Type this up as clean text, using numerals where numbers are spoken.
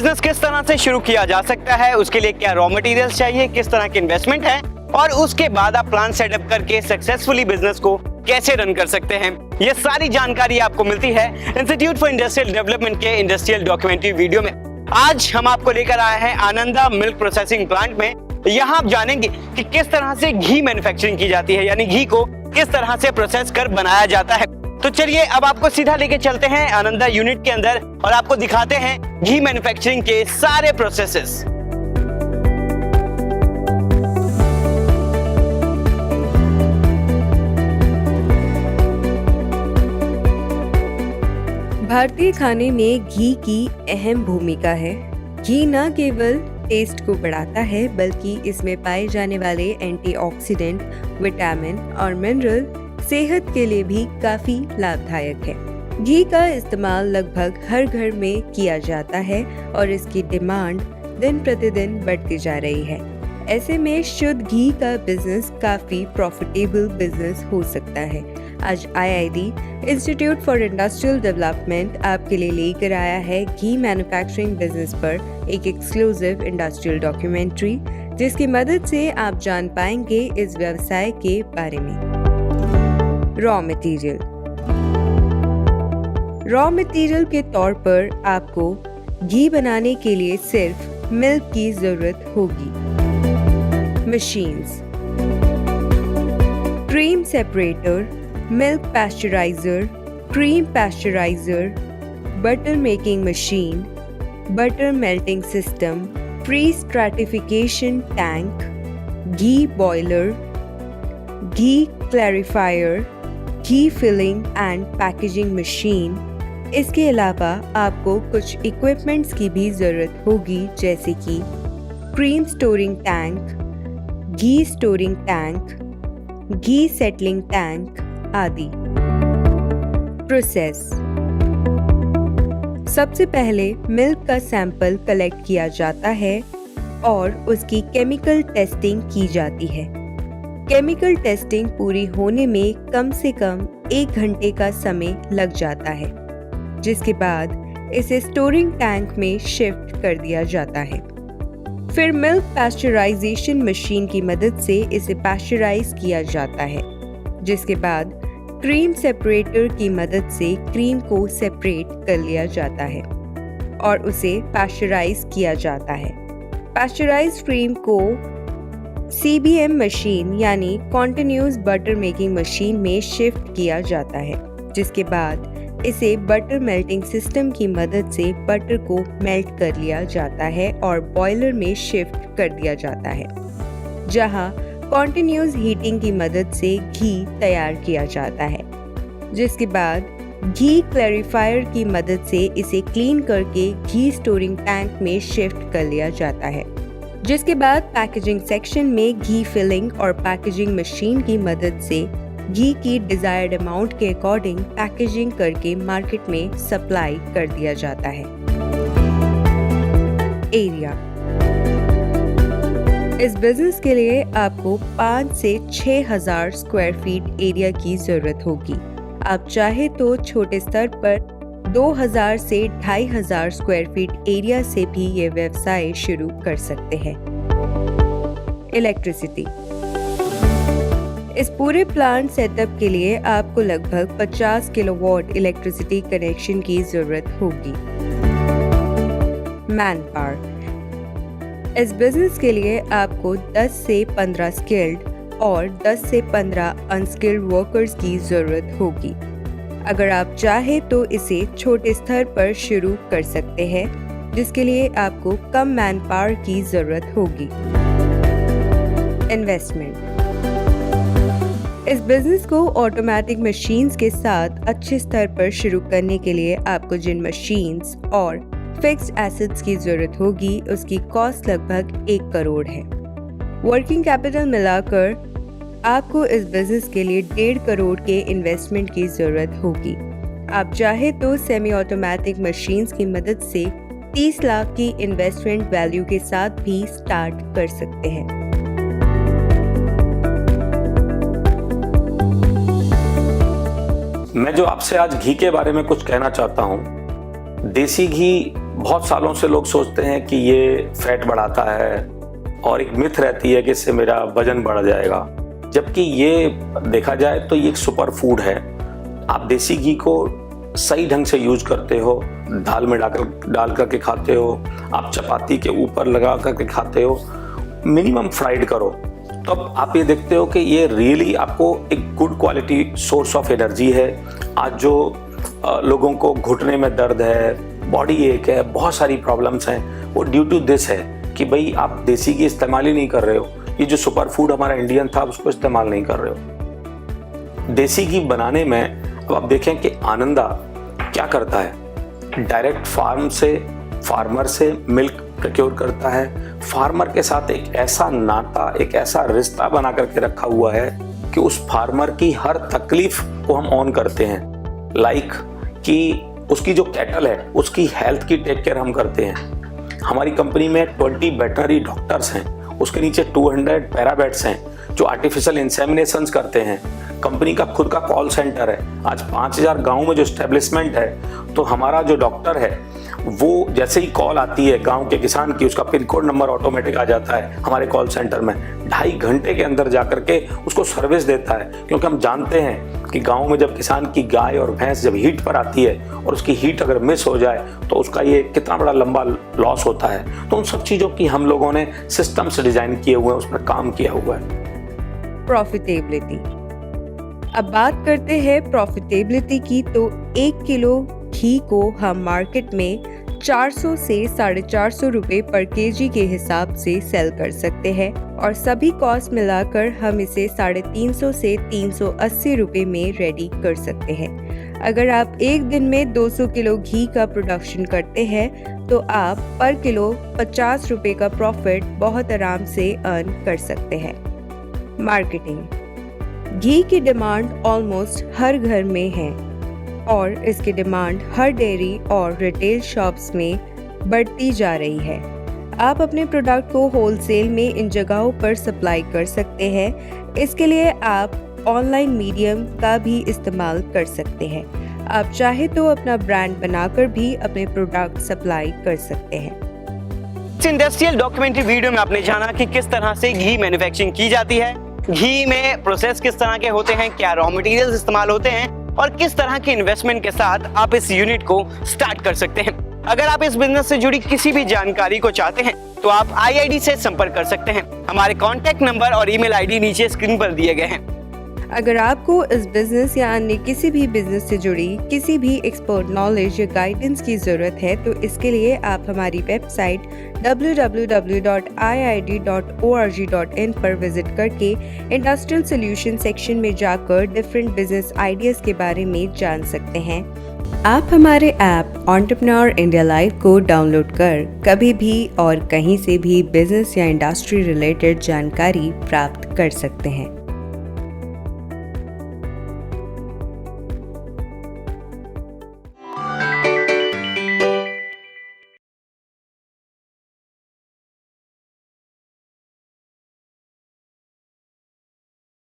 Business किस तरह से शुरू किया जा सकता है, उसके लिए क्या रॉ मटेरियल्स चाहिए, किस तरह की इन्वेस्टमेंट है और उसके बाद आप प्लान सेटअप करके सक्सेसफुली बिजनेस को कैसे रन कर सकते हैं, ये सारी जानकारी आपको मिलती है इंस्टीट्यूट फॉर इंडस्ट्रियल डेवलपमेंट के इंडस्ट्रियल डॉक्यूमेंट्री वीडियो में। आज हम आपको लेकर आए हैं आनंदा मिल्क प्रोसेसिंग प्लांट में। यहाँ आप जानेंगे कि किस तरह से घी मैन्युफैक्चरिंग की जाती है, यानी घी को किस तरह से प्रोसेस कर बनाया जाता है। तो चलिए अब आपको सीधा लेके चलते हैं आनंदा यूनिट के अंदर और आपको दिखाते हैं घी मैन्युफैक्चरिंग के सारे प्रोसेसेस। भारतीय खाने में घी की अहम भूमिका है। घी न केवल टेस्ट को बढ़ाता है बल्कि इसमें पाए जाने वाले एंटीऑक्सीडेंट, विटामिन और मिनरल सेहत के लिए भी काफी लाभदायक है। घी का इस्तेमाल लगभग हर घर में किया जाता है और इसकी डिमांड दिन प्रतिदिन बढ़ती जा रही है। ऐसे में शुद्ध घी का बिजनेस काफी प्रॉफिटेबल बिजनेस हो सकता है। आज IID institute for industrial development आपके लिए लेकर आया है घी मैन्युफैक्चरिंग बिजनेस पर एक एक्सक्लूसिव इंडस्ट्रियल डॉक्यूमेंट्री, जिसकी मदद से आप जान पाएंगे इस व्यवसाय के बारे में। रॉ मटेरियल के तौर पर आपको घी बनाने के लिए सिर्फ मिल्क की जरूरत होगी। Machines: cream separator, milk pasteuriser, cream pasteuriser, butter making machine, butter melting system, pre stratification tank, ghee boiler, ghee clarifier, ghee filling and packaging machine. इसके अलावा आपको कुछ इक्विपमेंट्स की भी जरूरत होगी, जैसे कि क्रीम स्टोरिंग टैंक, घी स्टोरिंग टैंक, घी सेटलिंग टैंक आदि। प्रोसेस: सबसे पहले मिल्क का सैंपल कलेक्ट किया जाता है और उसकी केमिकल टेस्टिंग की जाती है। केमिकल टेस्टिंग पूरी होने में कम से कम 1 घंटे का समय लग जाता है, जिसके बाद इसे स्टोरिंग टैंक में शिफ्ट कर दिया जाता है। फिर मिल्क पैस्चराइजेशन मशीन की मदद से इसे पैस्चराइज किया जाता है, जिसके बाद क्रीम सेपरेटर की मदद से क्रीम को सेपरेट कर लिया जाता है और उसे पैस्चराइज किया जाता है। पैस्चराइज क्रीम को CBM मशीन यानी कॉन्टिन्यूस बटर मेकिंग मशीन में शिफ्ट किया जाता है, जिसके बाद इसे बटर मेल्टिंग सिस्टम की मदद से बटर को मेल्ट कर लिया जाता है और बॉयलर में शिफ्ट कर दिया जाता है, जहां कॉन्टिन्यूस हीटिंग की मदद से घी तैयार किया जाता है। जिसके बाद घी क्लैरिफायर की मदद से इसे क्लीन करके घी स्टोरिंग टैंक में शिफ्ट कर लिया जाता है। जिसके बाद पैकेजिंग सेक्शन में घी फिलिंग और पैकेजिंग मशीन की मदद से घी की डिजायर्ड अमाउंट के अकॉर्डिंग पैकेजिंग करके मार्केट में सप्लाई कर दिया जाता है। एरिया: इस बिजनेस के लिए आपको 5 से 6,000 स्क्वायर फीट एरिया की जरूरत होगी। आप चाहे तो छोटे स्तर पर 2,000 से 2,500 स्क्वायर फीट एरिया से भी ये व्यवसाय शुरू कर सकते हैं। इलेक्ट्रिसिटी: इस पूरे प्लांट सेटअप के लिए आपको लगभग 50 किलोवाट इलेक्ट्रिसिटी कनेक्शन की जरूरत होगी। मैन पावर: इस बिजनेस के लिए आपको 10 से 15 स्किल्ड और 10 से 15 अनस्किल्ड वर्कर्स की जरूरत होगी। अगर आप चाहे तो इसे छोटे स्तर पर शुरू कर सकते हैं, जिसके लिए आपको कम मैन पावर की जरूरत होगी। इन्वेस्टमेंट: इस बिजनेस को ऑटोमेटिक मशीन्स के साथ अच्छे स्तर पर शुरू करने के लिए आपको जिन मशीन्स और फिक्स्ड एसेट्स की जरूरत होगी, उसकी कॉस्ट लगभग 1 करोड़ है। वर्किंग कैपिटल मिलाकर आपको इस बिजनेस के लिए 1.5 करोड़ के इन्वेस्टमेंट की जरूरत होगी। आप चाहे तो सेमी ऑटोमेटिक मशीन्स की मदद से 30 लाख की इन्वेस्टमेंट वैल्यू के साथ भी स्टार्ट कर सकते हैं। मैं जो आपसे आज घी के बारे में कुछ कहना चाहता हूँ, देसी घी बहुत सालों से लोग सोचते हैं कि ये फैट बढ़ाता है और एक मिथ रहती है कि इससे मेरा वजन बढ़ जाएगा, जबकि ये देखा जाए तो ये एक सुपर फूड है। आप देसी घी को सही ढंग से यूज करते हो, दाल में डाल करके खाते हो, आप चपाती के ऊपर लगा करके खाते हो, मिनिमम फ्राइड करो, तो अब आप ये देखते हो कि ये रियली आपको एक good quality source of energy है। आज जो लोगों को घुटने में दर्द है, बॉडी एक है, बहुत सारी प्रॉब्लम्स हैं, वो ड्यू टू दिस है कि भाई आप देसी घी इस्तेमाल ही नहीं कर रहे हो। ये जो सुपर फूड हमारा इंडियन था उसको इस्तेमाल नहीं कर रहे हो। देसी घी बनाने में अब आप देखें कि आनंदा क्या करता है, डायरेक्ट फार्मर से मिल्क प्रोक्योर करता है। फार्मर के साथ एक ऐसा नाता, एक ऐसा रिश्ता बना करके रखा हुआ है कि उस फार्मर की हर तकलीफ को हम ऑन करते हैं। लाइक कि उसकी जो कैटल है उसकी हेल्थ की टेक केयर हम करते हैं। हमारी कंपनी में 20 वेटनरी डॉक्टर्स हैं, उसके नीचे 200 पैरावेट्स हैं जो आर्टिफिशियल इंसेमिनेशंस करते हैं। कंपनी का खुद का कॉल सेंटर है। आज 5000 गाँव में जो एस्टेब्लिशमेंट है, तो हमारा जो डॉक्टर है वो जैसे ही कॉल आती है गांव के किसान की, उसका पिन कोड नंबर ऑटोमेटिक आ जाता है हमारे कॉल सेंटर में। 2.5 घंटे के अंदर जाकर के उसको सर्विस देता है, क्योंकि हम जानते हैं कि गांव में जब किसान की गाय और भैंस जब हीट पर आती है और उसकी हीट अगर मिस हो जाए तो उसका ये कितना बड़ा लंबा लॉस होता है। तो उन सब चीज़ों की हम लोगों ने सिस्टम से डिजाइन किए हुए हैं, उस पर काम किया हुआ है। प्रॉफिटेबिलिटी। अब बात करते हैं प्रॉफिटेबिलिटी की, तो 1 किलो घी को हम मार्केट में 400 से 450 रुपये पर केजी के हिसाब से सेल कर सकते हैं और सभी कॉस्ट मिलाकर हम इसे 350 से 380 रुपये में रेडी कर सकते हैं। अगर आप एक दिन में 200 किलो घी का प्रोडक्शन करते हैं तो आप पर किलो 50 रुपये का प्रॉफिट बहुत आराम से अर्न कर सकते हैं। मार्केटिंग। घी की डिमांड ऑलमोस्ट हर घर में है और इसकी डिमांड हर डेयरी और रिटेल शॉप्स में बढ़ती जा रही है। आप अपने प्रोडक्ट को होलसेल में इन जगहों पर सप्लाई कर सकते हैं। इसके लिए आप ऑनलाइन मीडियम का भी इस्तेमाल कर सकते हैं। आप चाहे तो अपना ब्रांड बनाकर भी अपने प्रोडक्ट सप्लाई कर सकते हैं। इस इंडस्ट्रियल डॉक्यूमेंट्री वीडियो में आपने जाना कि किस तरह से घी मैन्युफैक्चरिंग की जाती है, घी में प्रोसेस किस तरह के होते हैं, क्या रॉ मटेरियल्स इस्तेमाल होते हैं और किस तरह के इन्वेस्टमेंट के साथ आप इस यूनिट को स्टार्ट कर सकते हैं। अगर आप इस बिजनेस से जुड़ी किसी भी जानकारी को चाहते हैं तो आप IID से संपर्क कर सकते हैं। हमारे कॉन्टैक्ट नंबर और ईमेल ID नीचे स्क्रीन पर दिए गए हैं। अगर आपको इस बिजनेस या अन्य किसी भी बिजनेस से जुड़ी किसी भी एक्सपर्ट नॉलेज या गाइडेंस की जरूरत है तो इसके लिए आप हमारी वेबसाइट www.iid.org.in पर विजिट करके इंडस्ट्रियल सॉल्यूशन सेक्शन में जाकर डिफरेंट बिजनेस आइडियाज के बारे में जान सकते हैं। आप हमारे ऐप एंटरप्रेन्योर इंडिया लाइव को डाउनलोड कर कभी भी और कहीं से भी बिजनेस या इंडस्ट्री रिलेटेड जानकारी प्राप्त कर सकते हैं।